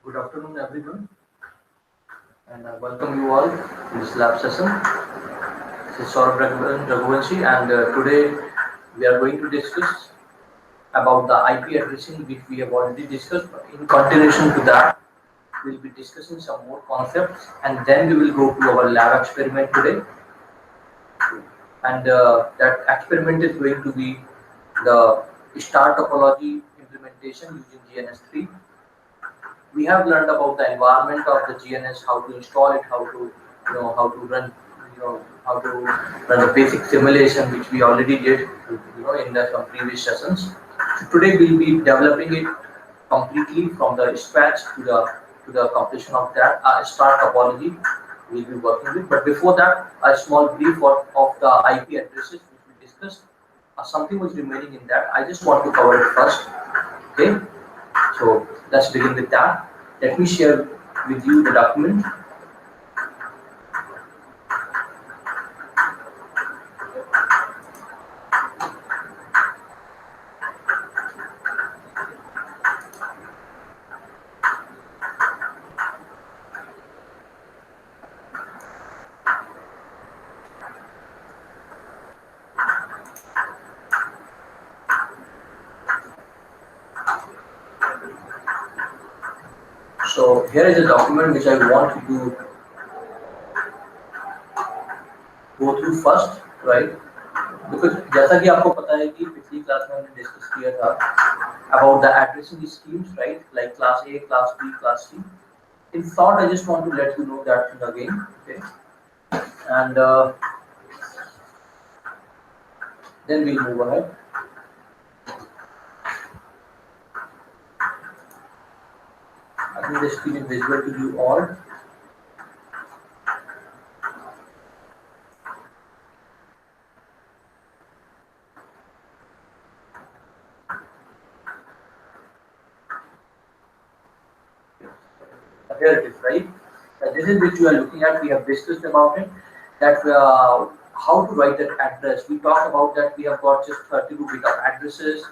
Good afternoon, everyone, and I welcome you all to this lab session. This is Saurabh Raghuvanshi, and today we are going to discuss about the IP addressing, which we have already discussed. But in continuation to that, we'll be discussing some more concepts, and then we will go to our lab experiment today. And that experiment is going to be the star topology implementation using GNS3. We have learned about the environment of the GNS, how to install it, how to run, how to run the basic simulation, which we already did, in the some previous sessions. So today we'll be developing it completely from the scratch to the completion of that star topology we'll be working with. But before that, a small brief of the IP addresses which we discussed. Something was remaining in that. I just want to cover it first. Okay. So let's begin with that. Let me share with you the document. So here is a document which I want you to go through first, right? Because जैसा कि आपको पता है कि पिछली class में हमने discuss किया था about the addressing schemes, right? Like class A, class B, class C. In short, I just want to let you know that thing again, okay? And then we'll move ahead. I think the screen is visible to you all. Here it is, right? This is which you are looking at. We have discussed about it. That how to write that address. We talked about that. We have got just 32 bit of addresses,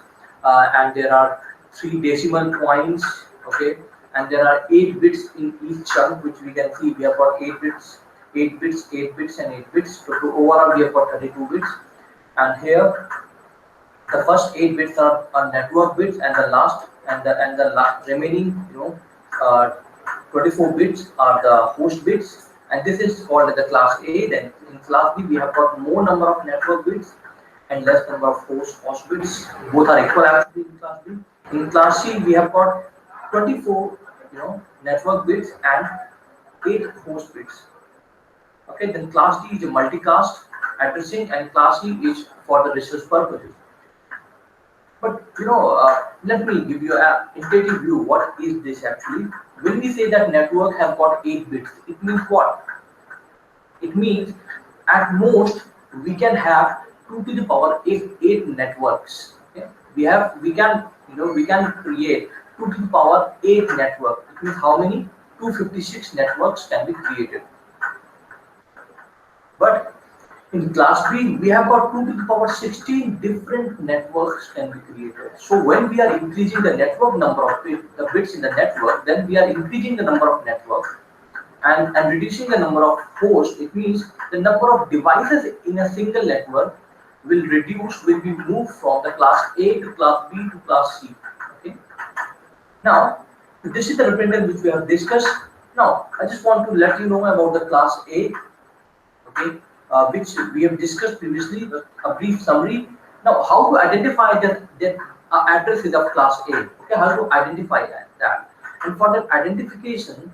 and there are 3 decimal points. Okay, and there are 8 bits in each chunk, which we can see. We have got 8 bits, 8 bits, 8 bits, and 8 bits. So overall, we have got 32 bits. And here, the first 8 bits are network bits, and the remaining, 24 bits are the host bits, and this is called the class A. Then in class B we have got more number of network bits and less number of host bits. Both are equal actually in class B. In class C we have got 24 network bits and 8 host bits. Okay, then class D is a multicast addressing, and class E is for the research purposes. But let me give you an intuitive view. What is this actually? When we say that network have got 8 bits, it means what? It means at most we can have 2 to the power 8 networks. Okay? We can create 2 to the power 8 network. It means how many? 256 networks can be created. But in class B, we have got 2 to the power 16 different networks can be created. So when we are increasing the network number of the bits in the network, then we are increasing the number of networks and reducing the number of hosts. It means the number of devices in a single network will reduce when we move from the class A to class B to class C. Okay. Now, this is the representative which we have discussed. Now, I just want to let you know about the class A. Okay, which we have discussed previously, a brief summary. Now, how to identify that address is of class A? Okay, how to identify that? And for that identification,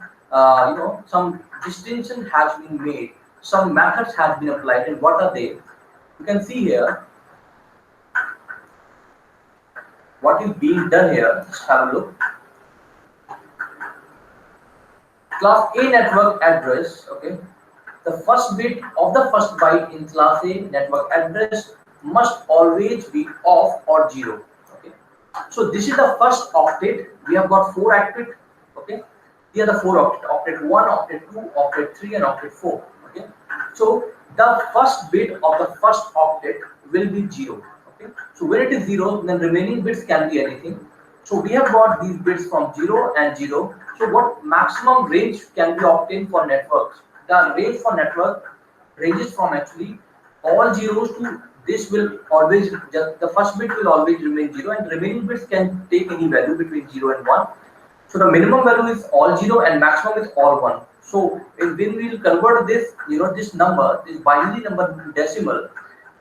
some distinction has been made, some methods have been applied, and what are they? You can see here what is being done here. Just have a look. Class A network address. Okay. The first bit of the first byte in class A network address must always be off or 0. Okay. So this is the first octet. We have got 4 octet. Okay. Here are the 4 octet. Octet 1, octet 2, octet 3, and octet 4. Okay. So the first bit of the first octet will be 0. Okay. So when it is 0, then remaining bits can be anything. So we have got these bits from 0 and 0. So what maximum range can be obtained for networks? The range for network ranges from actually all zeros to this will always just the first bit will always remain 0 and remaining bits can take any value between 0 and 1. So the minimum value is all 0 and maximum is all 1. So when we will convert this, this number, this binary number into decimal,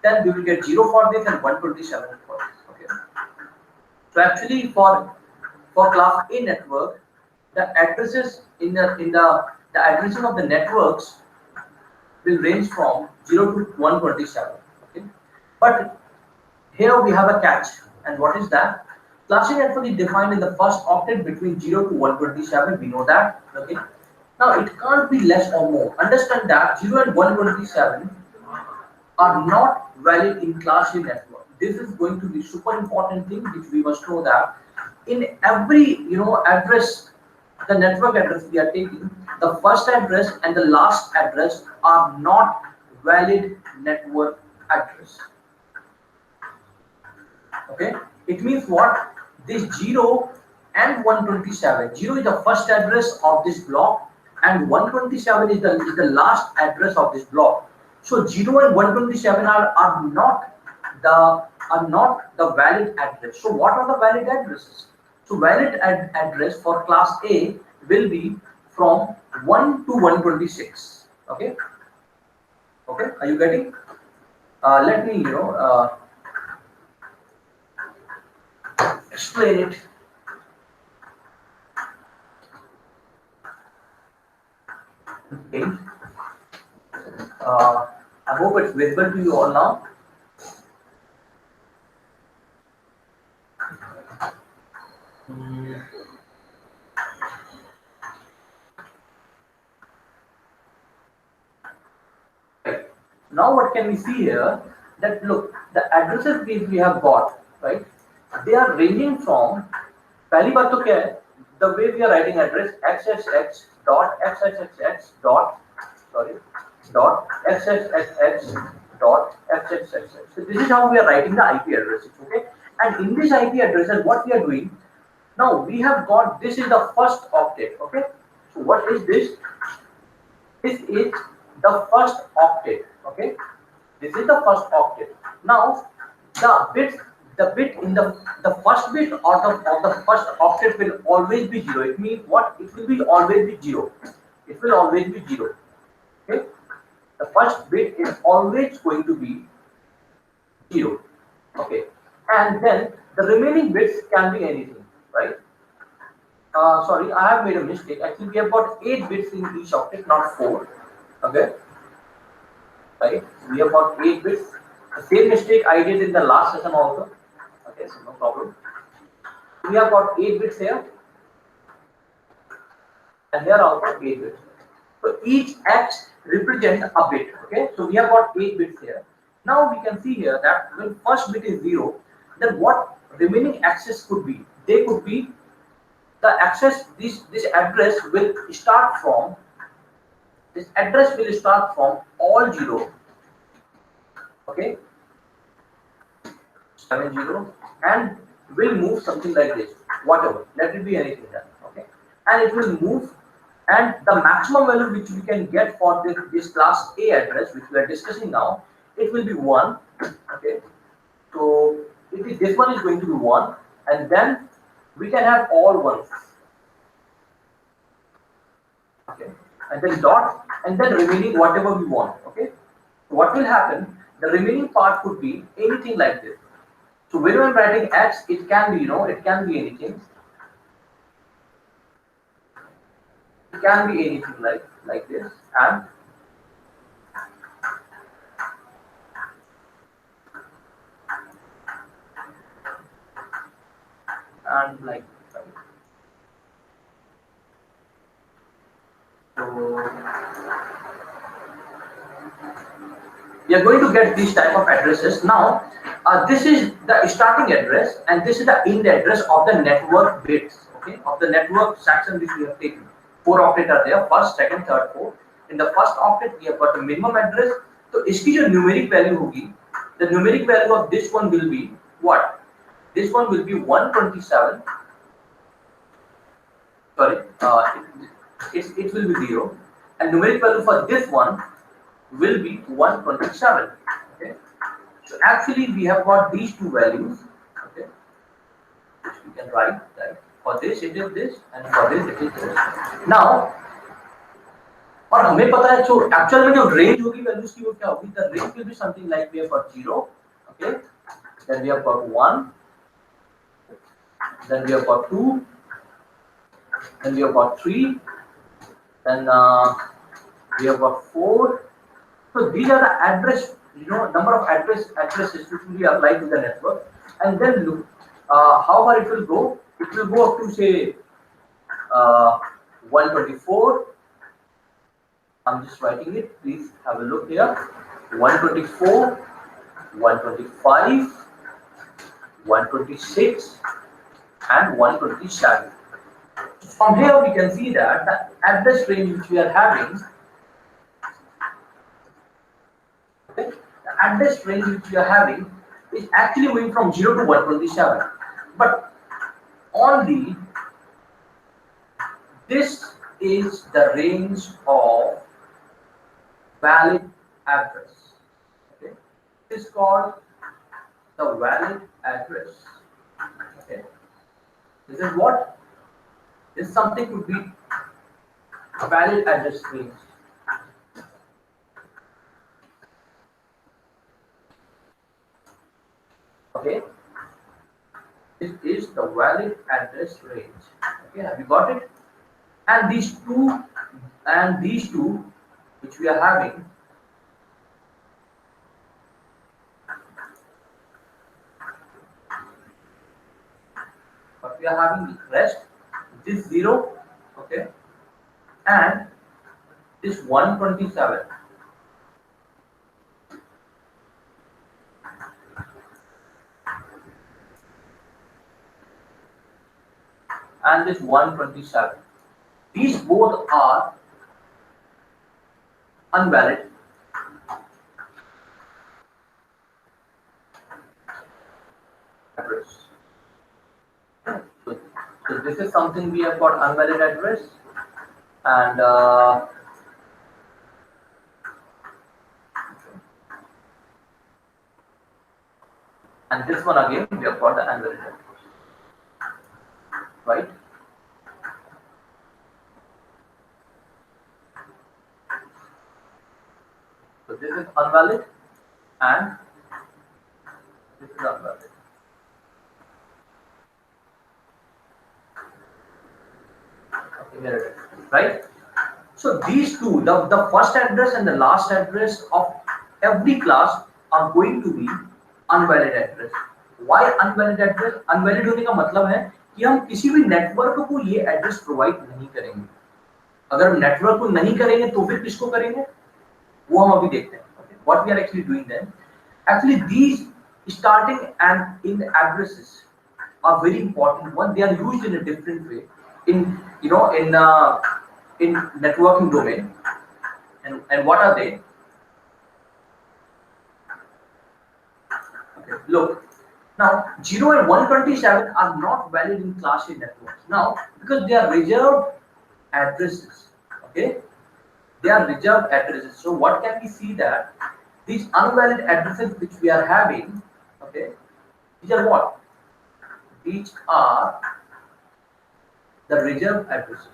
then we will get 0 for this and 127 for this. Okay. So actually for class A network, the addresses the addressing of the networks will range from 0 to 127. Okay. But here we have a catch, and what is that? Class A network is defined in the first octet between 0 to 127. We know that. Okay. Now it can't be less or more. Understand that 0 and 127 are not valid in class A network. This is going to be super important thing which we must know that in every address, the network address we are taking, the first address and the last address are not valid network address. Okay, it means what? This 0 and 127. 0 is the first address of this block and 127 is the last address of this block. So 0 and 127 are not the valid address. So what are the valid addresses? So valid address for class A will be from 1 to 126. Okay. Okay. Are you getting? Let me explain it. Okay. I hope it's visible to you all now. Right. Now what can we see here? That look, the addresses we have got, right? They are ranging from पहली बात तो क्या है? The way we are writing address xxx dot xxx dot xxx dot xxx. So this is how we are writing the IP addresses. Okay, and in this IP addresses, what we are doing now, we have got this is the first octet. Okay, so what is this? This is the first octet. Okay, this is the first octet. Now the bit in the first bit of the first octet will always be 0. It means what? It will be always be 0. It will always be 0. Okay, the first bit is always going to be 0. Okay, and then the remaining bits can be anything, right? Sorry, I have made a mistake. Actually, we have got 8 bits in each octet, not 4. Okay, right? We have got 8 bits. The same mistake I did in the last session also. Okay, so no problem. We have got 8 bits here, and here also 8 bits. So each X represents a bit. Okay, so we have got 8 bits here. Now we can see here that when first bit is 0, then what remaining access could be? They could be the access. This address will start from. This address will start from all 0. Okay, 70 and will move something like this. Whatever, let it be anything then. Okay, and it will move. And the maximum value which we can get for this class A address, which we are discussing now, it will be 1. Okay, so this one is going to be 1, and then we can have all ones. Okay, and then dot, and then remaining whatever we want. Okay, so what will happen? The remaining part could be anything like this. So when I'm writing X, it can be it can be anything. It can be anything like this and like this. So we are going to get these type of addresses now. This is the starting address and this is the end address of the network bits. Okay, of the network section which we have taken. 4 octet are there, first, second, third, fourth. In the first octet we have got the minimum address. So इसकी जो numeric value होगी, the numeric value of this one will be what? This one will be 127 sorry, it will be 0, and numeric value for this one will be 127. Okay, so actually we have got these two values. Okay, which we can write that for this it is this, and for this it is this. Now, और हमें पता है जो actual में जो range होगी values की वो क्या होगी, the range will be something like we have got 0, okay, then we have got 1, then we have got 2, then we have got 3, then we have got 4. So these are the address, number of addresses which will be applied to the network. And then look how far it will go. It will go up to say 124. I'm just writing it. Please have a look here. 124, 125, 126, and 127. From here we can see that the address range which we are having, okay, the address range which we are having is actually going from 0 to 127. But only this is the range of valid address. Okay, it is called the valid address. Okay, this is what? This something could be a valid address range. Okay, this is the valid address range. Okay, have you got it? And these two which we are having, but we are having the rest, this 0, okay, and this 127. And this 127. These both are unvalid. Address. So this is something we have got unvalid address, and this one again we have got the unvalid address, right? So this is unvalid and this is unvalid. Okay, here it is, right? So these two, the first address and the last address of every class are going to be unvalid address. Why unvalid address? Unvalid होने का मतलब है कि हम किसी भी network को ये एड्रेस प्रोवाइड नहीं करेंगे. अगर हम नेटवर्क को नहीं करेंगे तो फिर किसको करेंगे वो हम अभी देखते हैं. Okay, what we are actually doing then? Actually, these starting and in addresses are very important. One, they are used in a different way in in networking domain. And what are they? Okay, look. Now 0 and 127 are not valid in class A networks. Now because they are reserved addresses. Okay, they are reserved addresses. So what can we see that these unvalid addresses which we are having, okay, these are what? These are the reserved addresses.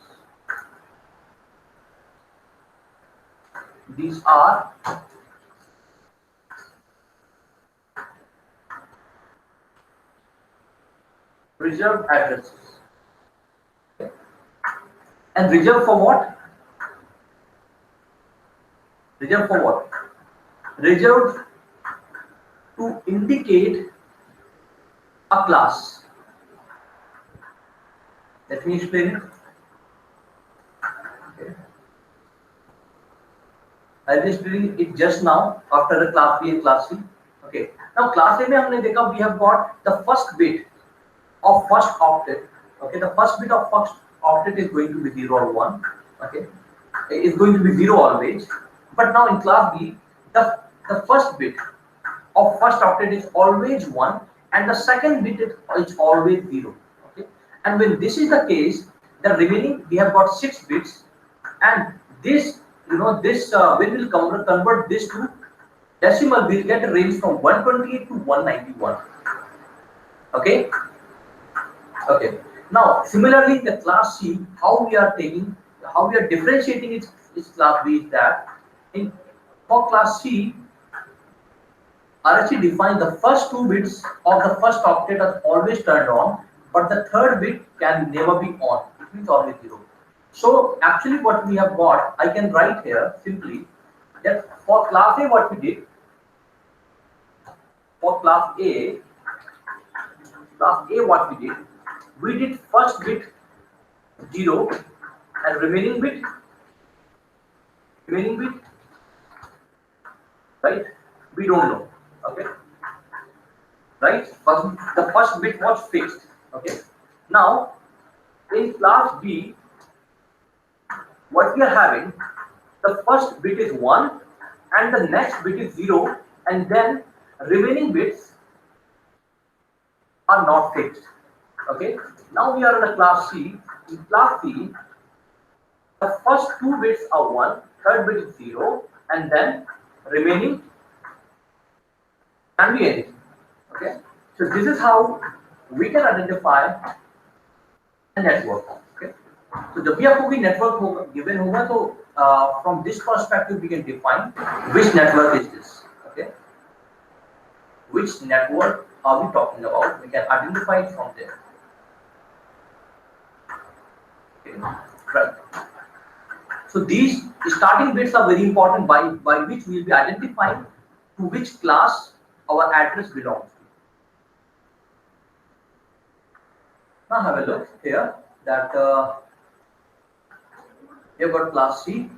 These are reserved addresses. Okay. And reserved for what? Reserved for what? Reserved to indicate a class. Let me explain it. Okay. I will explain it just now after the class B and class C. Okay. Now class A में हमने देखा we have got the first bit of first octet. Okay, the first bit of first octet is going to be 0 or 1. Okay, it's going to be 0 always. But now in class B, the first bit of first octet is always 1, and the second bit is always 0. Okay, and when this is the case, The remaining we have got 6 bits, and this when we'll convert this to decimal, we'll get a range from 128 to 191. Okay. Okay. Now, similarly, in the class C, how we are differentiating its class B is that for class C, RSC defines the first 2 bits of the first octet are always turned on, but the third bit can never be on. It means always 0. So actually, what we have got, I can write here simply that for class A, what we did for class A, what we did first bit 0 and remaining bit, right? We don't know. Okay, right? The first bit was fixed. Okay. Now in class B, what we are having, the first bit is 1 and the next bit is 0, and then remaining bits are not fixed. Okay. Now we are in the class C. In class C, the first 2 bits are 1, third bit is 0, and then remaining can be anything. Okay. So this is how we can identify a network. Okay. So जब भी आपको कोई network given होगा, तो from this perspective we can define which network is this. Okay. Which network are we talking about? We can identify it from there. Okay. Right. So these starting bits are very important, by which we will be identifying to which class our address belongs to. Now have a look here that we have got class C.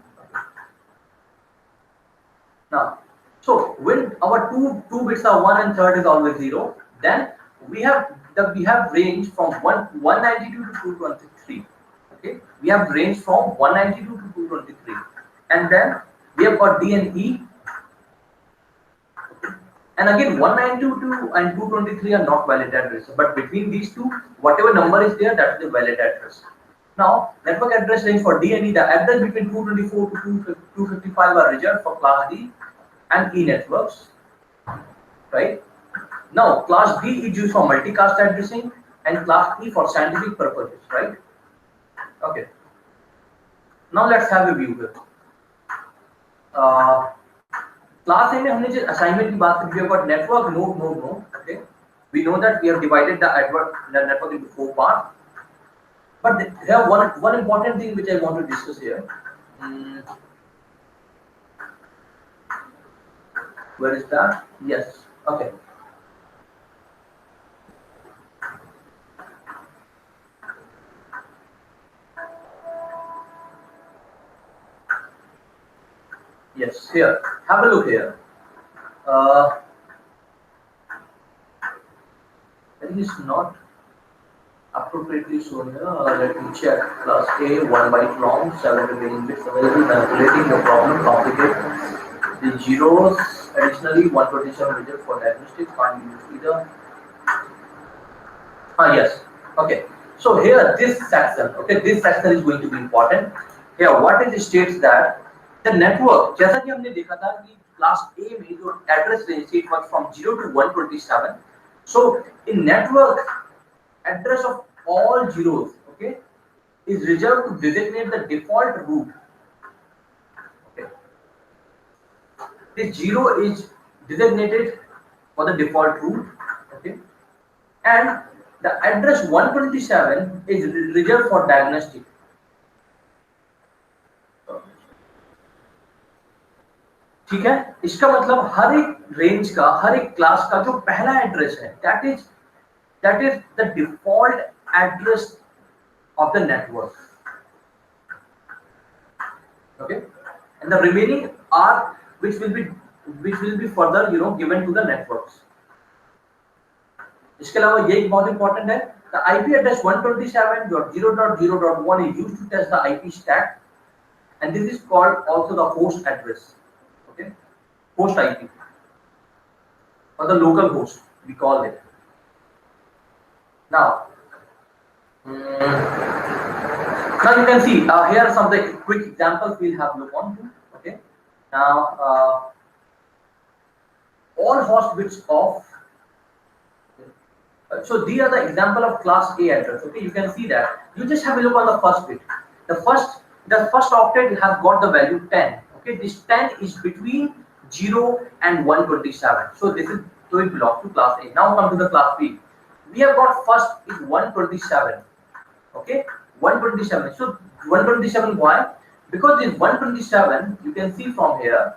Now, so when our two bits are 1 and third is always 0, then we have range from 192 to 223. Okay, we have range from 192 to 223, and then we have got D and E. And again, 192 and 223 are not valid addresses, but between these two, whatever number is there, that is the valid address. Now, network address range for D and E, the address between 224 to 255 are reserved for class D and E networks, right? Now, class D is used for multicast addressing and class E for scientific purposes, right? Okay. Now let's have a view here. Class A में हमने जो assignment की बात की, we have got network node. Okay. We know that we have divided the network into 4 parts. But there are one important thing which I want to discuss here. Where is that? Yes. Okay. Yes, here. Have a look here. I think it's not appropriately shown here. Let me check. Class A, 1 byte long, 7 remaining bits available. Manipulating the problem complicated. The zeros, additionally, 127 digits for diagnostics can't be used either. Yes. Okay. So here, this section is going to be important. Here, what it states that the network, जैसा कि हमने देखा था कि class A में जो address range it was from 0 to 127. So in network, address of all zeros, okay, is reserved to designate the default root. Okay. This 0 is designated for the default root. Okay, and the address 127 is reserved for diagnostic. ठीक है, इसका मतलब हर एक range का, हर एक class का जो पहला एड्रेस है, that is the default address of the network. Okay, and the remaining are which will be further given to the networks. इसके अलावा ये एक बहुत इंपॉर्टेंट है, the IP address 127.0.0.1 is used to test the IP stack, and this is called also the host address. Okay, host IP or the local host we call it. Now now you can see here are some of the quick examples we'll have look on to. Okay, now all host bits of so these are the example of class A address. Okay, you can see that. You just have a look on the first bit. The first octet has got the value 10. Okay, this 10 is between 0 and 127. So this is so it belongs to class A. Now come to the class B. We have got first is 127. Okay, 127. So 127 why? Because this 127 you can see from here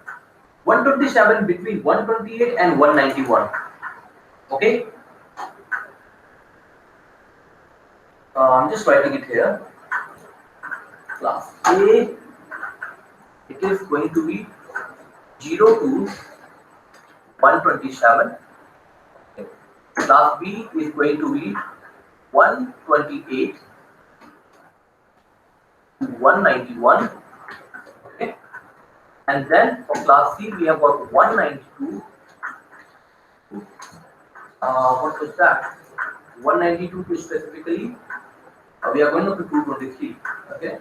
127 between 128 and 191. Okay. I'm just writing it here. Class A, it is going to be 0 to 127. Okay. Class B is going to be 128 to 191. Okay. And then for class C, we have got 192. What was that? 192 to specifically. We are going up to 223. Okay.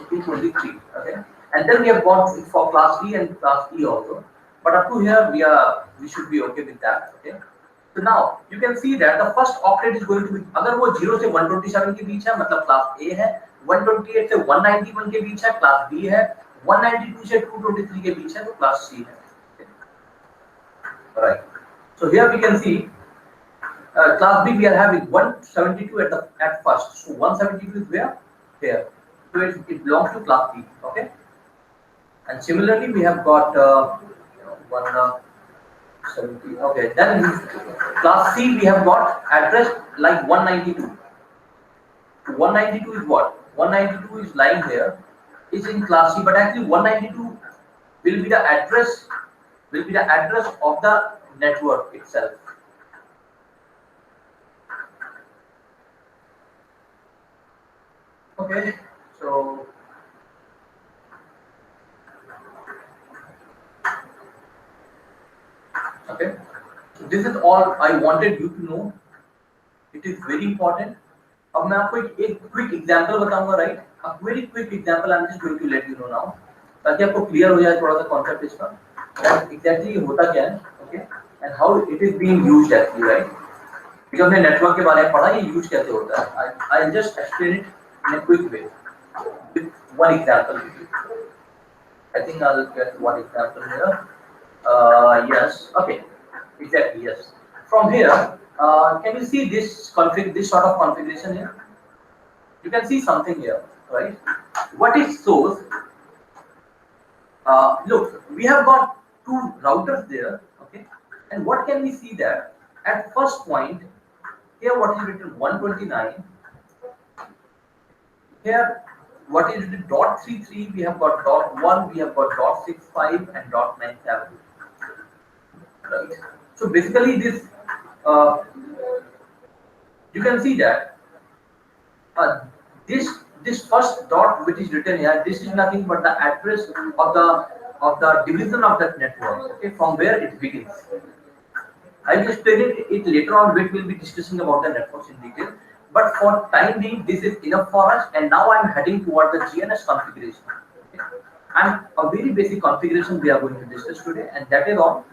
223. Okay. And then we have got for class D and class E also. But up to here we should be okay with that. Okay. So now you can see that the first octet is going to be अगर वो 0 से 127 के बीच है मतलब class A है, 128 से 191 के बीच है class B है, 192 से 223 के बीच है तो class C है. Okay. Right. So here we can see class B we are having 172 at first. So 172 is where? Here. So it belongs to class B. Okay. And similarly we have got 170. Okay. Then class C we have got address like 192. 192 is what? 192 is lying here. Is in class C, but actually 192 will be the address of the network itself. Okay, so okay, so this is all I wanted you to know. It is very important. अब मैं आपको एक quick example बताऊंगा, right? A very quick example I'm just going to let you know now, ताकि आपको clear हो जाए थोड़ा सा concept इसका. Exactly ये होता क्या है, okay? And how it is being used actually, right? because हमने network के बारे में पढ़ा ये use कैसे होता है. I'll just explain it in a quick way with one example. I think I'll get one example here. Yes, okay, exactly, yes. From here, can you see this sort of configuration here? You can see something here, right? What it shows, look, we have got two routers there, okay? And what can we see there? At first point, here what is written 129. Here, what is written .33? We have got .1, we have got .65 and .97. Right. So basically, this you can see that this first dot which is written here, this is nothing but the address of the division of that network. Okay, from where it begins. I will explain it later on. We will be discussing about the networks in detail. But for time being, this is enough for us. And now I am heading toward the GNS configuration. Okay. And a very basic configuration we are going to discuss today, and that is on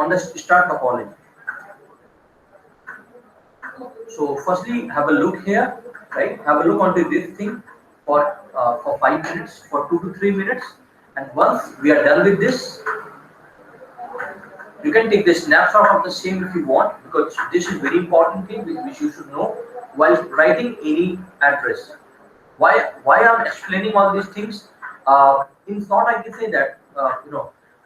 the start topology. So firstly, have a look here, right? Have a look onto this thing for 5 minutes, for 2 to 3 minutes, and once we are done with this, you can take the snapshot of the same if you want, because this is very important thing which you should know while writing any address. Why I'm explaining all these things? In short, I can say that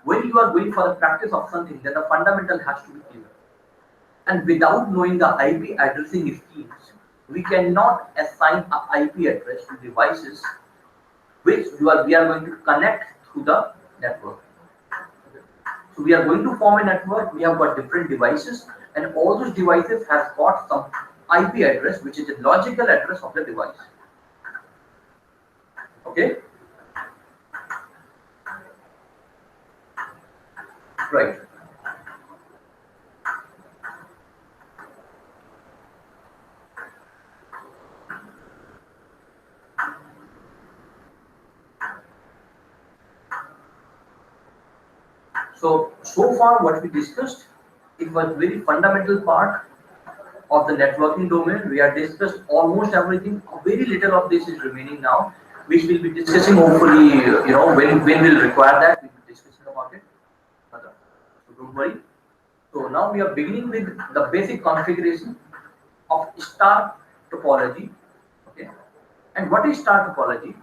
when you are going for the practice of something, then the fundamental has to be clear. And without knowing the IP addressing schemes, we cannot assign an IP address to devices which we are going to connect through the network. So we are going to form a network. We have got different devices, and all those devices has got some IP address, which is the logical address of the device. Okay. Right. So far what we discussed, it was very fundamental part of the networking domain. We have discussed almost everything. Very little of this is remaining now, which we'll be discussing hopefully, when we'll require that, we'll be discussing about it further. So don't worry. So now we are beginning with the basic configuration of star topology. Okay. And what is star topology?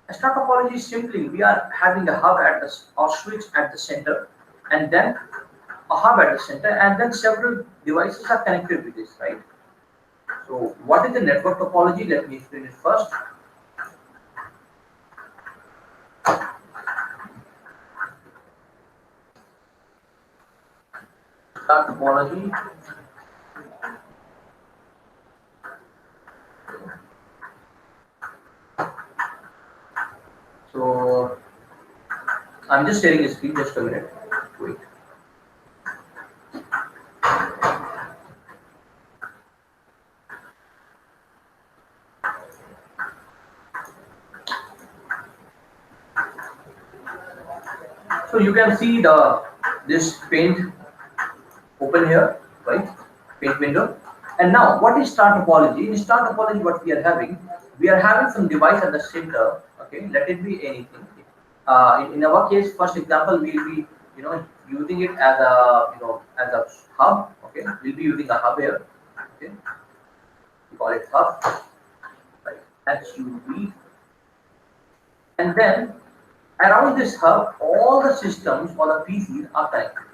A star topology is simply we are having a hub at the or switch at the center, and then a hub at the center, and then several devices are connected with this, right? So what is the network topology? Let me explain it first. Star topology. So I'm just sharing the screen, just a minute. Wait. So you can see this paint open here, right? Paint window. And now, what is star topology? In star topology, what we are having some device at the center. Okay, let it be anything. In our case, first example, we'll be using it as a as a hub. Okay, we'll be using a hub here. Okay, we call it hub, right? HUB, and then around this hub, all the systems or the PCs are connected.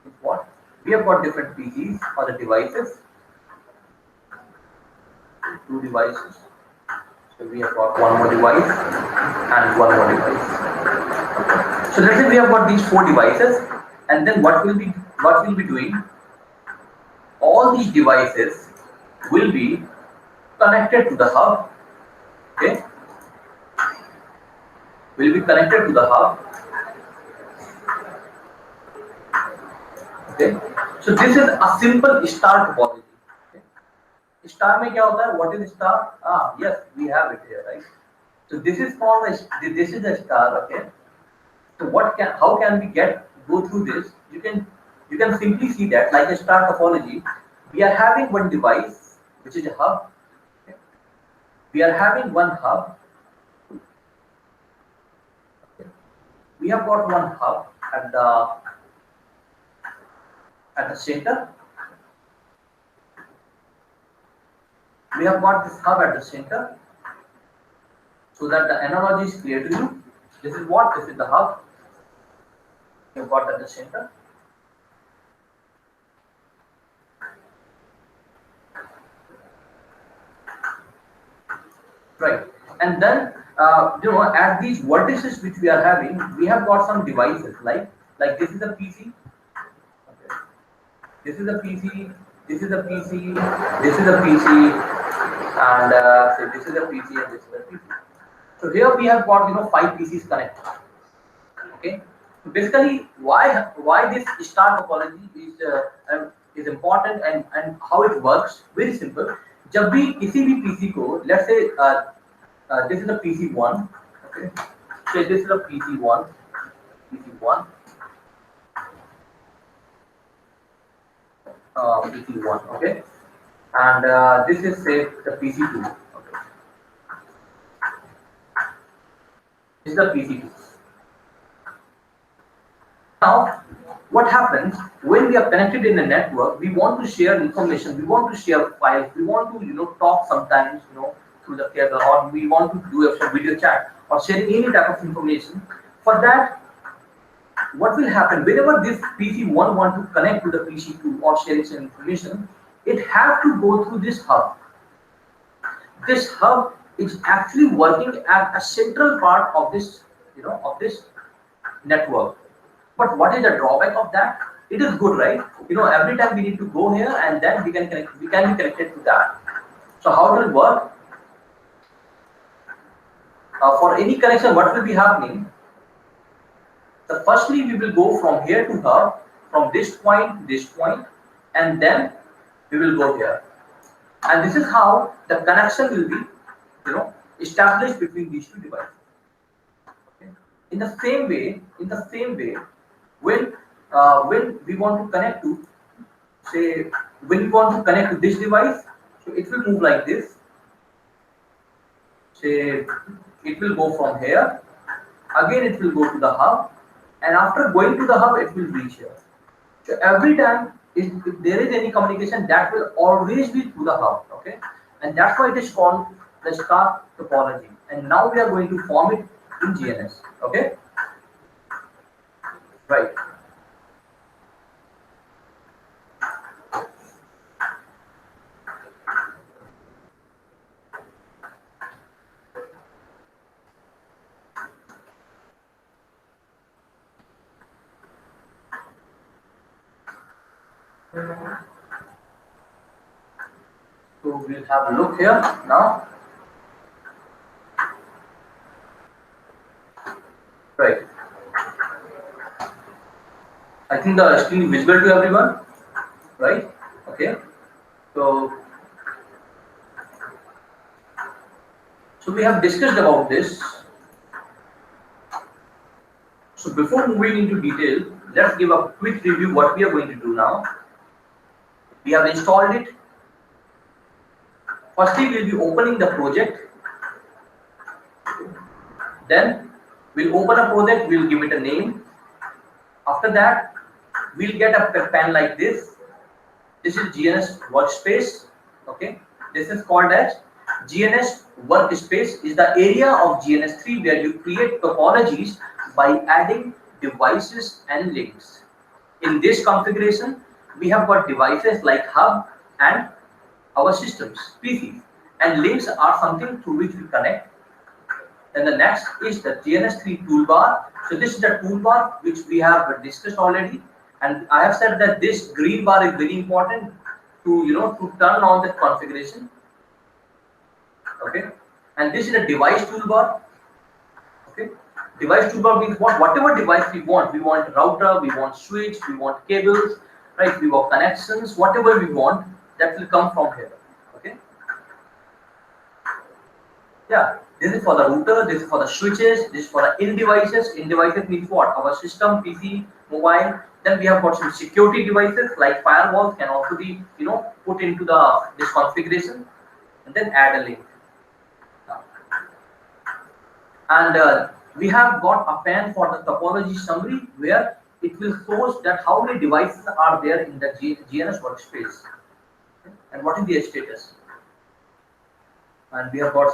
With what? We have got different PCs or the devices, two devices. So we have got one more device and one more device. So let's say we have got these four devices, and then what we'll be doing? All these devices will be connected to the hub. Okay, will be connected to the hub. Okay, so this is a simple star topology. Okay. Star में क्या होता है? What is star? Yes, we have it here, right? So this is called this is a star. Okay. So how can we go through this? You can simply see that like a star topology, we are having one device which is a hub. Okay. We are having one hub. Okay. We have got one hub at the center. We have got this hub at the center, so that the analogy is clear to you. This is what? This is the hub. We have got at the center. Right. And then, at these vertices which we are having, we have got some devices like this is a PC. Okay. This is a PC. This is a PC. This is a PC, and so this is a PC and this is a PC. So here we have got 5 PCs connected. Okay. So basically, why this star topology is important and how it works? Very simple. जब भी किसी भी PC को, let's say this is a PC1. Okay. So this is a PC1. PC1. PC1. Okay. And this is say the PC2. Okay. This is the PC2. Now, what happens when we are connected in a network? We want to share information. We want to share files. We want to talk sometimes through the cable, or we want to do a video chat or share any type of information. For that, what will happen whenever this PC1 want to connect to the PC2 or share some information? It has to go through this hub. This hub is actually working as a central part of this network. But what is the drawback of that? It is good, right? Every time we need to go here and then we can be connected to that. So how will it work? For any connection, what will be happening? So firstly, we will go from here to hub, from this point to this point, and then we will go here. And this is how the connection will be, established between these two devices. Okay. In the same way, when we want to connect to, say, when we want to connect to this device, so it will move like this. Say it will go from here, again it will go to the hub, and after going to the hub, it will reach here. So every time if there is any communication, that will always be through the hub, okay? And that's why it is called the star topology. And now we are going to form it in GNS, okay? Right. So we'll have a look here now. Right. I think the screen is visible to everyone, right? Okay. So, so we have discussed about this. So before moving into detail, let's give a quick review what we are going to do now. We have installed it. Firstly, we'll be opening the project. Then we'll open a project, we'll give it a name. After that, we'll get a pen like this. This is GNS workspace. Okay, this is called as GNS workspace. Is the area of GNS3 where you create topologies by adding devices and links. In this configuration, we have got devices like hub and our systems, PCs, and links are something through which we connect. Then the next is the GNS3 toolbar. So this is the toolbar which we have discussed already, and I have said that this green bar is very important to to turn on the configuration. Okay, and this is a device toolbar. Okay, device toolbar means whatever device we want. We want router, we want switch, we want cables, right? We want connections, whatever we want, that will come from here. Okay. Yeah, this is for the router, this is for the switches, this is for the in devices. In devices means what? Our system, PC, mobile. Then we have got some security devices like firewalls can also be put into this configuration, and then add a link. And we have got a pen for the topology summary where it will show that how many devices are there in the GNS workspace and what is their status. And we have got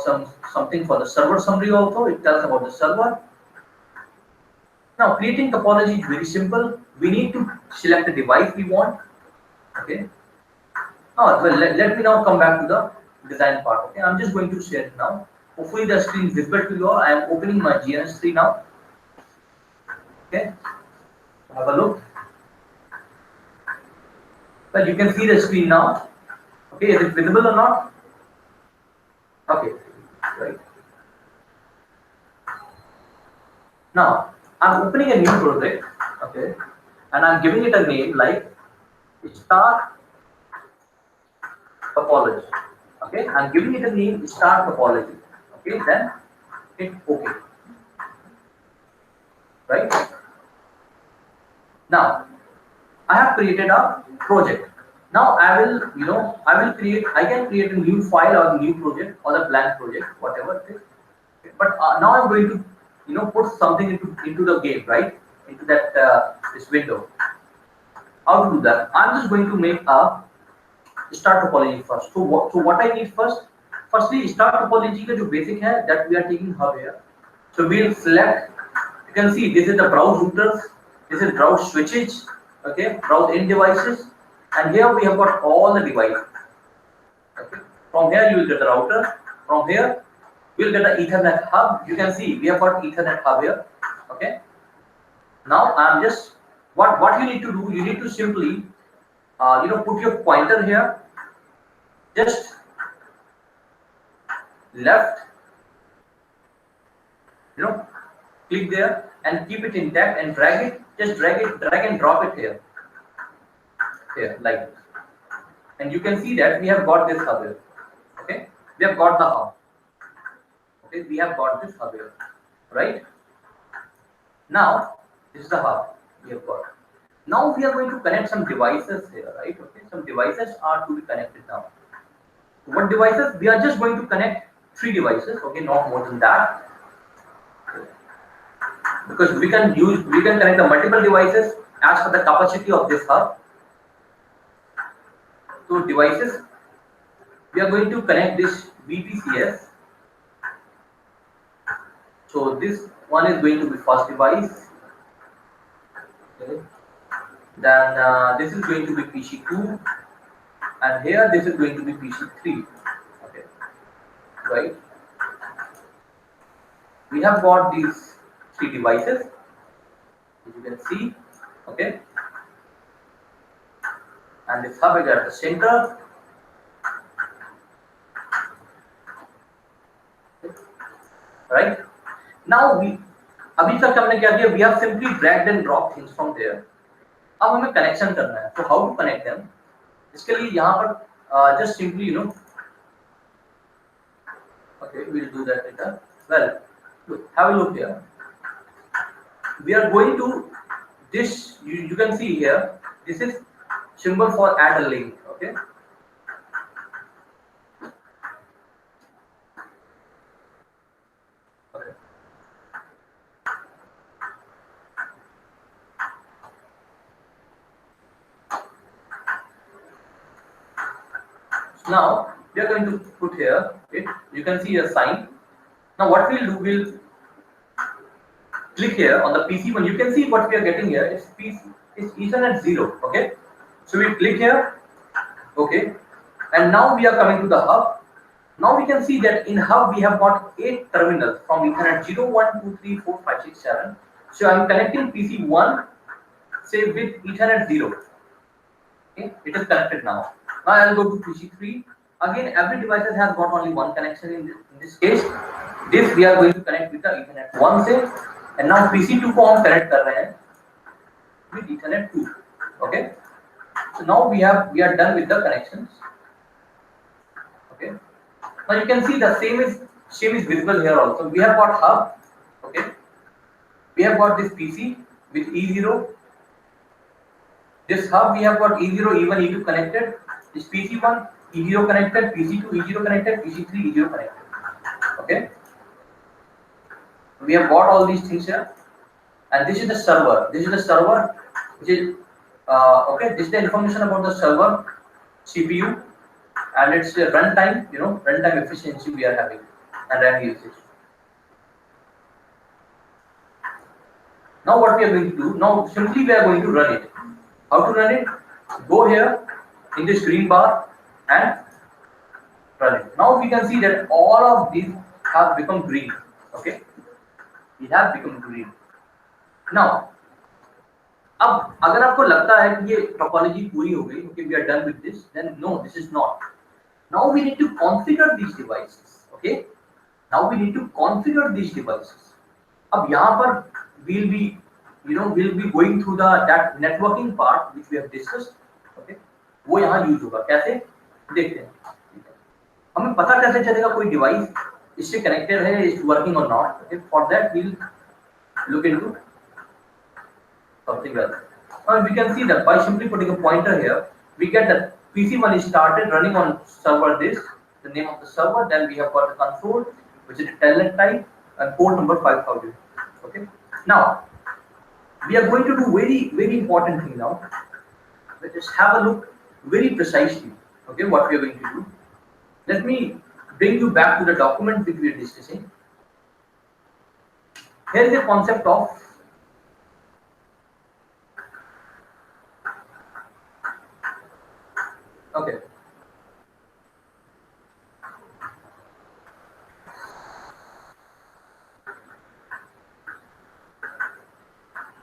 something for the server summary also. It tells about the server. Now creating topology is very simple. We need to select the device we want. Okay. Well, let me now come back to the design part. Okay, I'm just going to share it now. Hopefully the screen is visible to you all. I am opening my GNS3 now. Okay, have a look. Well, you can see the screen now. Okay, is it visible or not? Okay, right. Now I'm opening a new project. Okay, and I'm giving it a name like Star Topology. Okay, I'm giving it a name Star Topology. Okay, then hit OK. Right. Now I have created a project. Now I will create. I can create a new file or a new project or a blank project, whatever it is. But now I'm going to put something into the game, right? Into that this window. How to do that? I'm just going to make a star topology first. So what I need first? Firstly, star topology का जो basic है that we are taking hub here. So we'll select. You can see this is the browse routers. This is browse switches. Okay, browse in devices, and here we have got all the devices. Okay, from here you will get the router. From here we'll get the Ethernet hub. You can see we have got Ethernet hub here. Okay. Now I'm just what you need to do. You need to simply put your pointer here. Just left. Click there and keep it intact and drag it. Just drag and drop it here. Here like this. And you can see that we have got this hub here. Okay, we have got the hub. Okay, we have got this hub here, right? Now this is the hub we have got. Now we are going to connect some devices here, right? Okay, some devices are to be connected now. What devices? We are just going to connect 3 devices, okay, not more than that, because we can connect the multiple devices as per the capacity of this hub. So devices, we are going to connect this VPCS. So this one is going to be first device. Okay. Then this is going to be PC2, and here this is going to be PC3. Okay, right? We have got these 3 devices, as you can see. Okay, and this hub is at the center. Okay. Right? Now अभी तक हमने क्या किया? We have simply dragged and dropped things from there. अब हमें connection करना है. So how to connect them? इसके लिए यहाँ पर just simply okay, we'll do that later. Well, look, have a look here. We are going to this. You can see here. This is symbol for add a link. Okay. Okay. Now we are going to put here. Okay. You can see a sign. Now what we'll do, we'll click here on the PC one. You can see what we are getting here. It's PC. It's Ethernet 0. Okay. So we click here. Okay. And now we are coming to the hub. Now we can see that in hub we have got 8 terminals from Ethernet 0, 1, 2, 3, 4, 5, 6, 7. So I'm connecting PC 1, say with Ethernet 0. Okay, it is connected now. Now I'll go to PC 3. Again, every device has got only one connection in this case. This we are going to connect with the Ethernet 1 say, and now PC 2 को हम connect कर रहे हैं with Ethernet 2. Okay. So now we are done with the connections. Okay. Now you can see the same is visible here also. We have got hub. Okay. We have got this PC with E0. This hub we have got E0, E1, E2 connected. This PC1 E0 connected, PC2 E0 connected, PC3 E0 connected. Okay. We have got all these things here, and this is the server. This is the server, which is okay. This is the information about the server, CPU, and its runtime. Runtime efficiency we are having, and RAM usage. Now what we are going to do? Now simply we are going to run it. How to run it? Go here in this green bar and run it. Now we can see that all of these have become green. Okay, it has become green. Now, अब अगर आपको लगता है कि ये topology पूरी हो गई, okay, we are done with this, then no, this is not. Now we need to configure these devices. Okay, now we need to configure these devices. अब यहाँ पर we'll be going through that networking part which we have discussed. Okay, वो यहाँ use होगा. कैसे देखते हैं. हमें पता कैसे चलेगा कोई डिवाइस इससे कनेक्टेड है, इज वर्किंग और not. Okay, for that we'll look into something else. Now we can see that by simply putting a pointer here, we get that PC1 is started running on server this, the name of the server. Then we have got the console, which is telnet type, and port number 5000. Okay. Now we are going to do very important thing now. Let us have a look very precisely. Okay, what we are going to do. Let me bring you back to the document which we are discussing. Here is the concept of okay.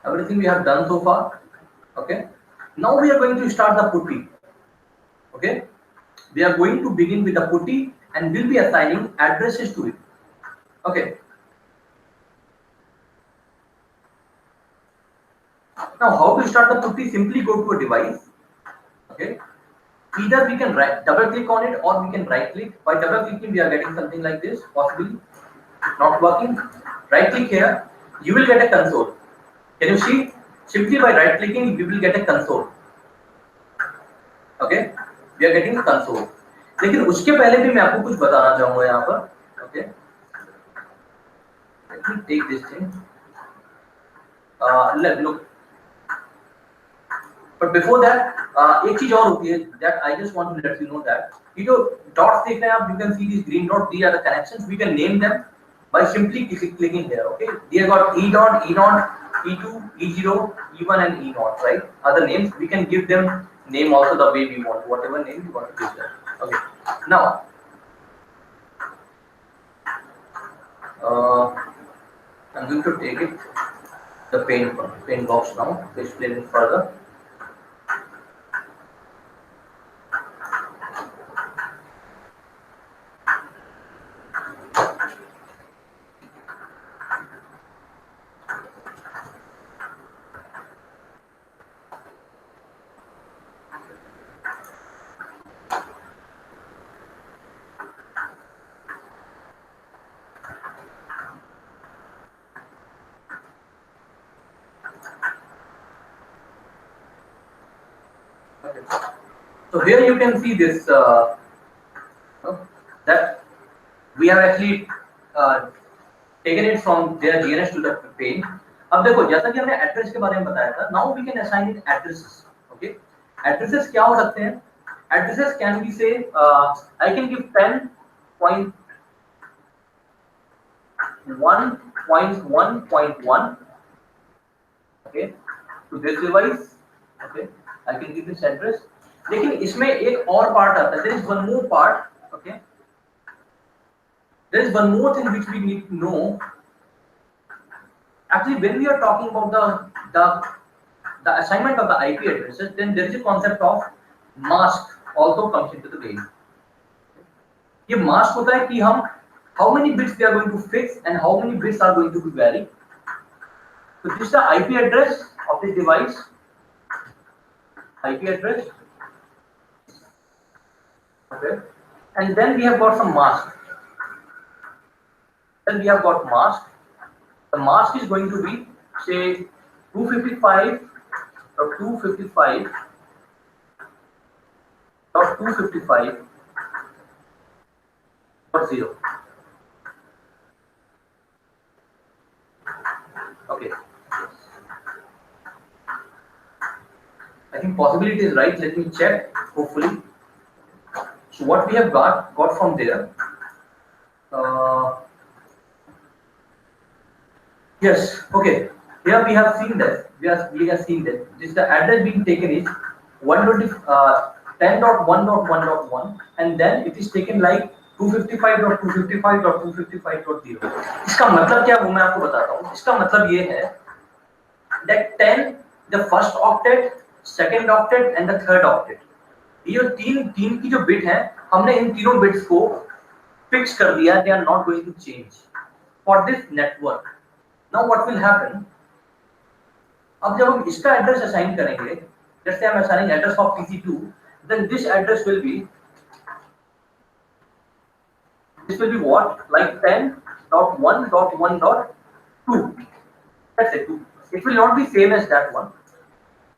Everything we have done so far. Okay. Now we are going to start the putty. Okay. We are going to begin with the putty and we'll be assigning addresses to it. Okay. Now how to start the putty? Simply go to a device. Okay. Either we can double click on it or we can right click. By double clicking we are getting something like this, possibly not working. Right click here, you will get a console. Can you see? Simply by right clicking, we will get a console. Okay, we are getting a console. लेकिन उसके पहले भी मैं आपको कुछ बताना चाहूंगा यहाँ पर. Okay, let me take this thing. Look. But before that, एक चीज और होती है that I just want to let you know that ये जो dots देख रहे हैं आप, you can see these green dots. These are the connections. We can name them by simply clicking here. Okay, they have got E dot, E naught, E2, E0, E1, and E naught. Right? Other names we can give them name also the way we want, whatever name we want to give them. Okay. Now, I'm going to take it the paint box now to explain it further. So here you can see this that we have actually taken it from their DNS to the pane. अब देखो जैसा कि हमने address के बारे में बताया था, now we can assign it addresses. Okay, addresses क्या हो सकते हैं? Addresses can be say I can give 10.1.1.1 okay to this device. Okay, I can give this address. लेकिन इसमें एक और पार्ट आता है. There is one more part. Okay, there is one more thing which we need to know. Actually, when we are talking about the assignment of the IP addresses, then there is a concept of mask also comes into the game. ये mask होता है कि हम how many bits we are going to fix and how many bits are going to be varied. So this is the IP address of this device. IP address. Okay, and then we have got some mask. Then we have got mask. The mask is going to be say 255.255.255.0. Okay. I think possibly it is right. Let me check. Hopefully. So what we have got from there. Yes. Okay. Here we have seen that. We have seen that. This the address being taken is 10.1.1.1, and then it is taken like 255.255.255.0. इसका मतलब क्या वो मैं आपको बताता हूँ. इसका मतलब ये है that 10 the first octet, second octet and the third octet. ये तीन की जो बिट है, हमने इन तीनों बिट्स को फिक्स कर दिया. They are not going to change for this network. Now what will happen? अब जब हम इसका एड्रेस असाइन करेंगे, जैसे हम assigning address of PC2, then this address will be what? Like 10.1.1.2. That's it. It will not be same as that one.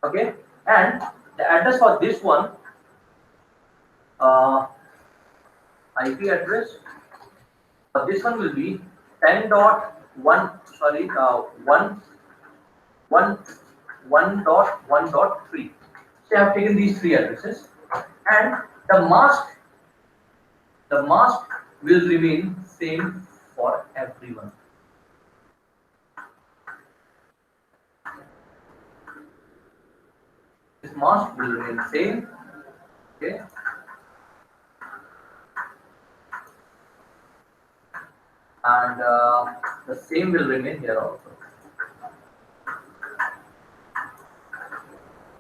Okay, and the address for this one, IP address for this one will be 1.1.1.3. So I have taken these three addresses, and the mask will remain same for everyone. This mask will remain same. Okay. And the same will remain here also.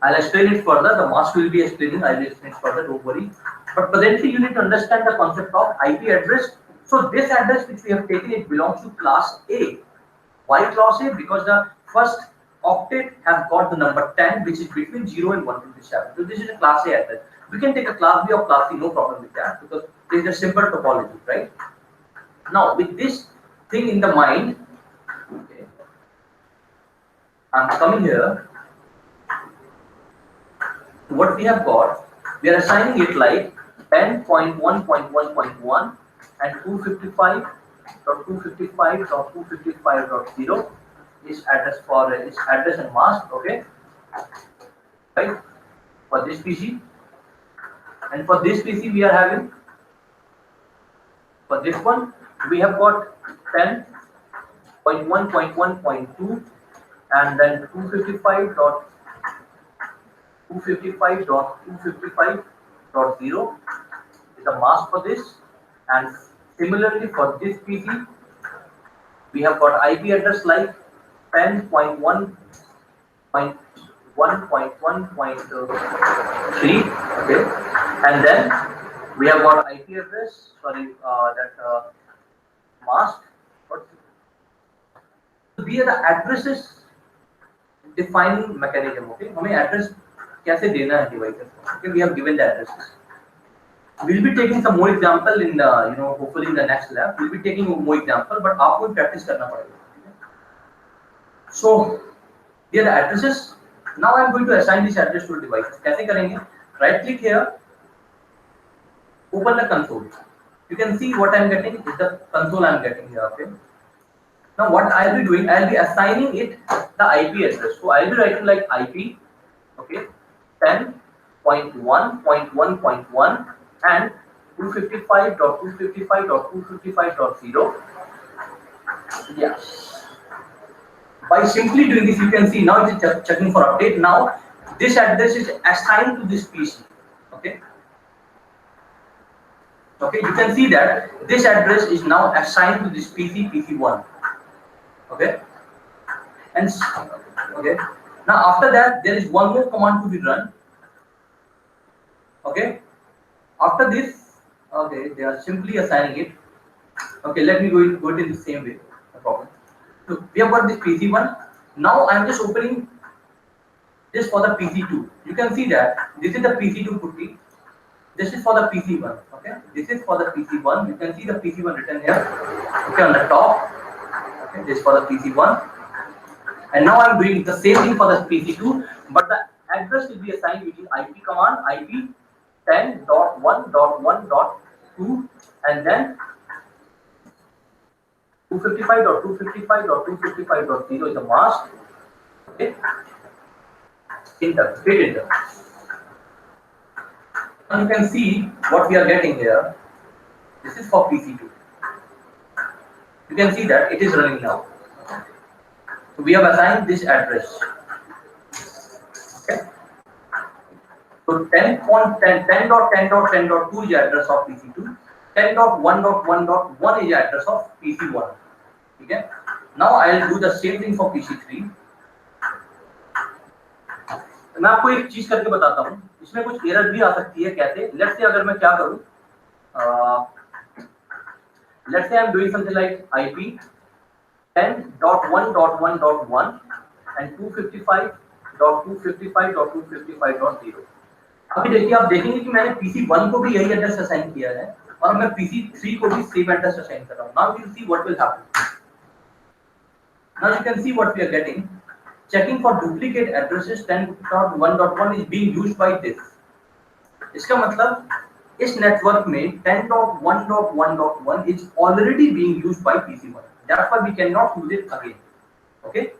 I'll explain it further. The mask will be explaining. I'll explain it further. Don't worry. But presently, you need to understand the concept of IP address. So this address which we have taken, it belongs to class A. Why class A? Because the first octet has got the number 10, which is between 0 and 127. So this is a class A address. We can take a class B or class C, no problem with that, because this is a simple topology, right? Now with this thing in the mind, okay, I'm coming here. What we have got, we are assigning it like 10.1.1.1 and 255.255.255.0 is address for is address and mask, okay, right, for this PC. And for this PC we are having, for this one we have got 10.1.1.2 and then 255.255.255.0 is a mask for this. And similarly for this PC we have got IP address like 10.1.1.1.3, okay, and then we have got IP address, sorry, mask. These are the addresses defining mechanism, okay. हमें address कैसे देना है devices, okay, we have given the addresses. We'll be taking some more example in the, hopefully in the next lab we'll be taking more example, but आपको practice करना पड़ेगा. So here are the addresses. Now I'm going to assign this address to devices. कैसे करेंगे? Right click here, open the console. You can see what I'm getting is the console I'm getting here, okay. Now what I'll be doing, I'll be assigning it the IP address. So I'll be writing like IP, okay, 10.1.1.1 and 255.255.255.0. Yeah. By simply doing this, you can see now it is checking for update. Now this address is assigned to this PC, okay. Okay, you can see that this address is now assigned to this PC, PC1. Okay, and okay, now after that there is one more command to be run. Okay, after this, okay, they are simply assigning it. Okay, let me go it in the same way. No problem. So we have got this PC1. Now I am just opening this for the PC2. You can see that this is the PC2 putty. This is for the PC1. Okay, this is for the PC1. You can see the PC1 written here. Okay, on the top. Okay, this is for the PC1. And now I'm doing the same thing for the PC2, but the address will be assigned using IP command, IP 10.1.1.2 and then 255.255.255.0 is the mask. Okay, enter, hit enter. Now you can see what we are getting here. This is for PC2. You can see that it is running now. So we have assigned this address. Okay. So 10.10.10.10.2 is the address of PC2. 10.1.1.1 is the address of PC1. Okay. Now I will do the same thing for PC3. मैं आपको एक चीज करके बताता हूँ, इसमें कुछ error भी आ सकती है. कैसे? लेट्स से अगर मैं क्या करूँ, let's say I'm doing something like IP 10.1.1.1 and 255.255.255.0. अभी देखिए, आप देखेंगे कि मैंने PC1 को भी यही एड्रेस असाइन किया है और मैं PC3 को भी सेम एड्रेस असाइन कर रहा हूँ. Now you see what will happen. Now you can see what we are getting. Checking for duplicate addresses 10.1.1 is being used by this. इसका मतलब इस नेटवर्क में 10.1.1.1 is already being used by PC1. That's why we cannot use it again. Okay.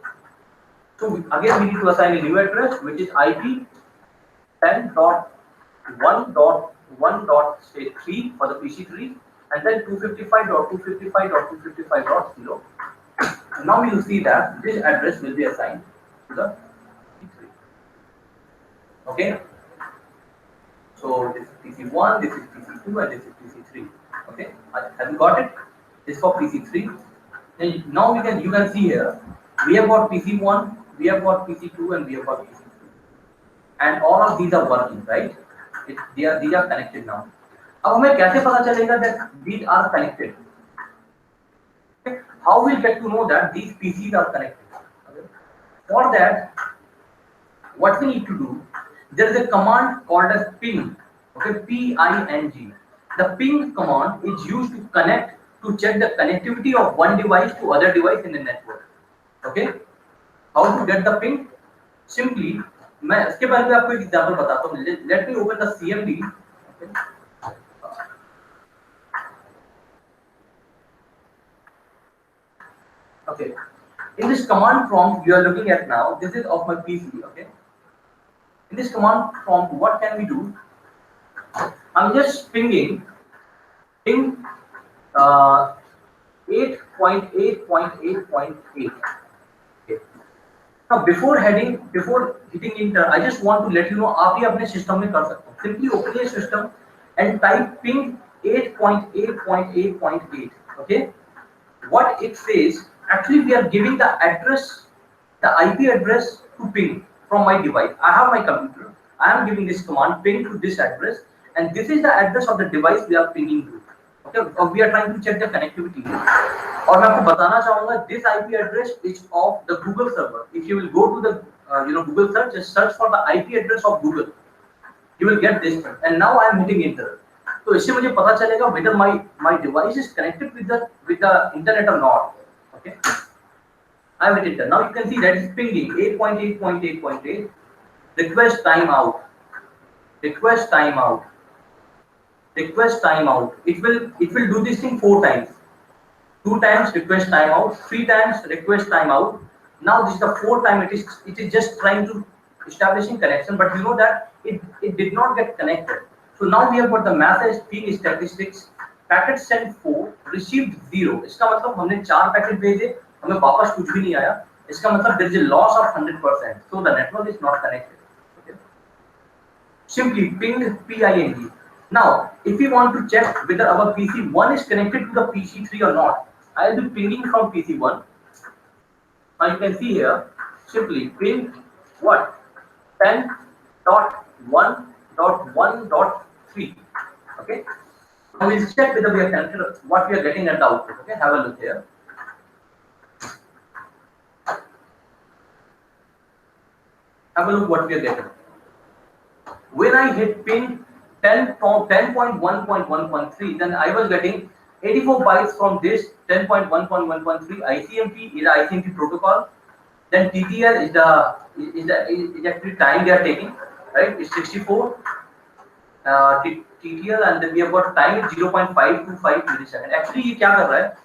So again we need to assign a new address which is IP 10.1.1.3 for the PC3 and then 255.255.255.0. Now you will see that this address will be assigned to the PC3. Okay. So this is PC1, this is PC2, and this is PC3. Okay, have you got it? This is for PC3. And now you can see here we have got PC1, we have got PC2, and we have got PC3. And all of these are working, right? These are connected now. अब हमें कैसे पता चलेगा that these are connected? Okay. How we get to know that these PCs are connected? Okay. For that, what we need to do? There is a command called as ping. Okay, P-I-N-G. The ping command is used to check the connectivity of one device to other device in the network. Okay. How to get the ping? Simply, मैं इसके बारे में आपको एक example बताता हूँ. Let me open the CMD. Okay. In this command prompt you are looking at now, this is of my PC. Okay. In this command prompt, what can we do? I'm just pinging ping 8.8.8.8. Okay. Now before hitting enter, I just want to let you know आप ये अपने system में कर सकते हो. Simply open your system and type ping 8.8.8.8. Okay. What it says, actually we are giving the address, the IP address to ping from my device. I have my computer. I am giving this command ping to this address, and this is the address of the device we are pinging to. Okay, we are trying to check the connectivity. और मैं आपको बताना चाहूँगा, this IP address is of the Google server. If you will go to the Google search, just search for the IP address of Google. You will get this one. And now I am hitting enter. तो इससे मुझे पता चलेगा whether my device is connected with the internet or not. Okay. I have hit enter. Now you can see that it's pinging 8.8.8.8. Request timeout. Request timeout. Request timeout. It will do this thing 4 times. 2 times request timeout. 3 times request timeout. Now this is the 4th time it is just trying to establishing connection, but you know that it did not get connected. So now we have got the message ping statistics. Packet sent 4, received 0. इसका मतलब हमने 4 packet भेजे, हमें वापस कुछ भी नहीं आया. इसका मतलब there is a loss of 100%. So the network is not connected. Okay. Simply ping ping. Now if we want to check whether our PC1 is connected to the PC3 or not, I will be pinging from PC1. Now you can see here, simply ping what? 10.1.1.3. Okay. Now we'll check whether we are connected, what we are getting at the output. Okay, have a look here. Have a look what we are getting. When I hit ping 10.1.1.3, then I was getting 84 bytes from this 10.1.1.3 ICMP is the ICMP protocol. Then TTL is actually time they are taking, right? It's 64 TTL, and then we have got time is 0.525 millisecond. Actually, ये क्या कर रहा है?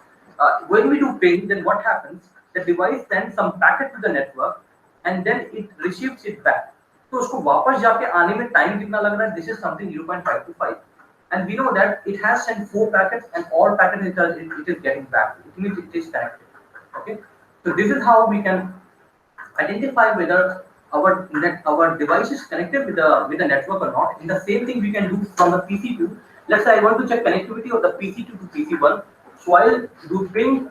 When we do ping, then what happens? The device sends some packet to the network, and then it receives it back. तो उसको वापस जाके आने में टाइम कितना लग रहा है? This is something 0.525. And we know that it has sent 4 packets, and all packets it is getting back. It means it is connected. Okay, so this is how we can identify whether our device is connected with the network or not. And the same thing we can do from the PC2. Let's say I want to check connectivity of the PC2 to PC1. So I'll do ping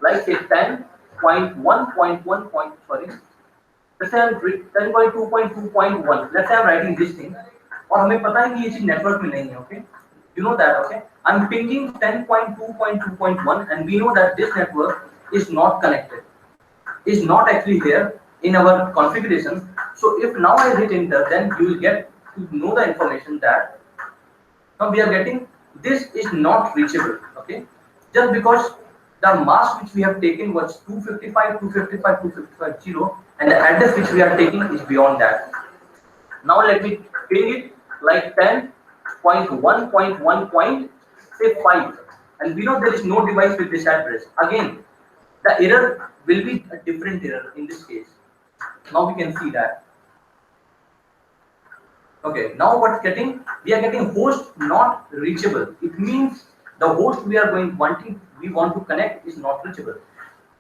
like say 10.1.1. Let's say I'm 10.2.2.1. Let's say I'm writing this thing. और हमें पता है कि ये चीज network में नहीं है. Okay, you know that. Okay, I'm pinging 10.2.2.1, and we know that this network is not connected, is not actually there in our configuration. So if now I hit enter, then you will get to know the information that now we are getting this is not reachable. Okay, just because the mask which we have taken was 255.0, and the address which we are taking is beyond that. Now let me ping it like 10.1.1.5, and we know there is no device with this address. Again, the error will be a different error in this case. Now we can see that. Okay, now what's getting? We are getting host not reachable. It means the host we want to connect is not reachable.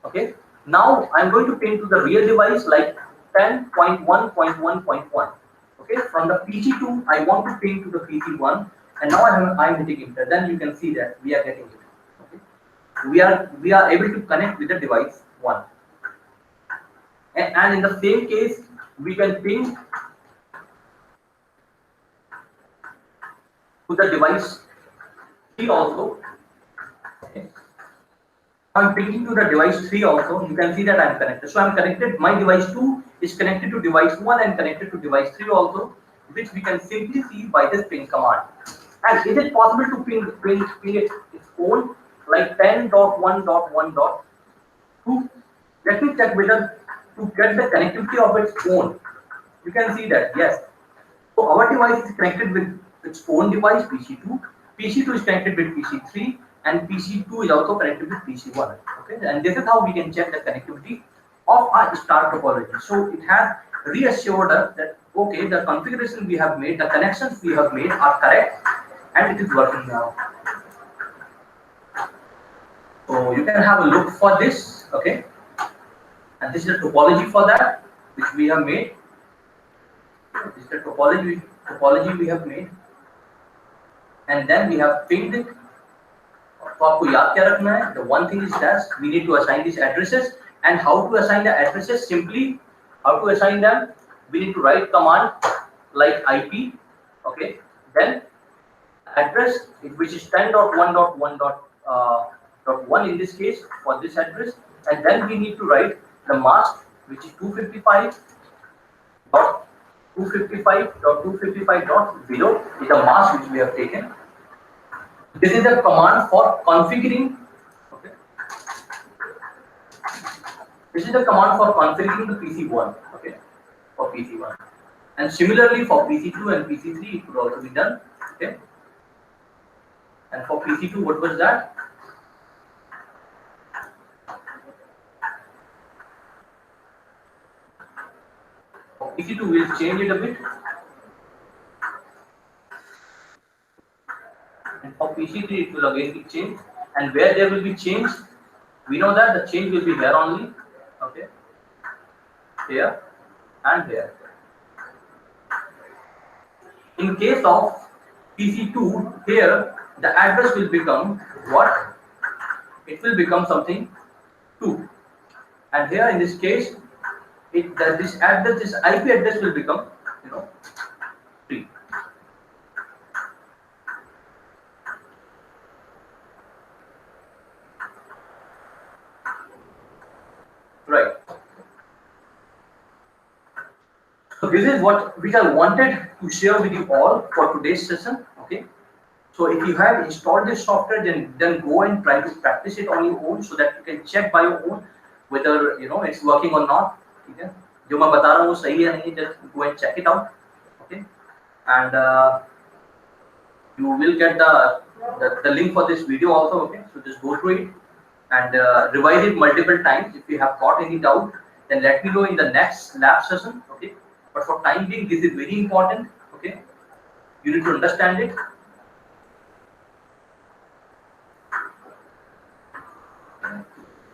Okay, now I'm going to ping to the real device like 10.1.1.1. Okay, from the PC2 I want to ping to the PC1, and now I'm hitting enter. Then you can see that we are getting it. Okay, we are able to connect with the device 1, and in the same case we can ping to the device 3 also. Okay. I'm pinging to the device 3 also. You can see that I'm connected. So I'm connected. My device 2 is connected to device 1 and connected to device 3 also, which we can simply see by this ping command. And is it possible to ping its own like 10.1.1.2? Let me check whether to get the connectivity of its own. You can see that, yes. So our device is connected with its own device, PC2. PC2 is connected with PC3, and PC2 is also connected with PC1. Okay, and this is how we can check the connectivity of our star topology. So it has reassured us that okay, the configuration we have made, the connections we have made are correct, and it is working now. So you can have a look for this, okay? And this is the topology for that, which we have made. This is the topology we have made, and then we have pinged it. तो आपको याद क्या रखना है? The one thing is that we need to assign these addresses, and how to assign the addresses? Simply, how to assign them? We need to write command like IP, okay? Then address which is 10.1.1.1 in this case for this address, and then we need to write the mask which is 255.255.255.0 is the mask which we have taken. This is the command for configuring. Okay. This is the command for configuring the PC1. Okay, for PC1, and similarly for PC2 and PC3 it could also be done. Okay. And for PC2, what was that? For PC2, we'll change it a bit. And for PC3, it will again be changed. And where there will be change, we know that the change will be here only. Okay. Here and here. In case of PC2, here the address will become what? It will become something 2, and here in this case, this IP address will become 3. Right. So this is which I wanted to share with you all for today's session. Okay. So if you have installed this software, then go and try to practice it on your own so that you can check by your own whether it's working or not. Okay. जो मैं बता रहा हूँ वो सही है नहीं, just go and check it out. Okay. And you will get the link for this video also. Okay. So just go through it and revise it multiple times. If you have got any doubt, then let me know in the next lab session. Okay. But for time being, this is very important. Okay. You need to understand it.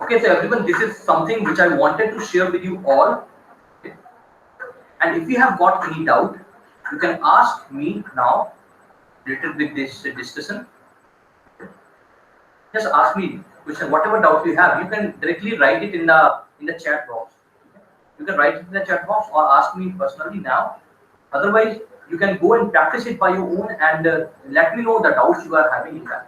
Okay, so everyone, this is something which I wanted to share with you all. Okay. And if you have got any doubt, you can ask me now related with this discussion. Okay. Just ask me question, whatever doubt you have. You can directly write it in the chat box. Okay. You can write it in the chat box or ask me personally now. Otherwise, you can go and practice it by your own and let me know the doubts you are having in that.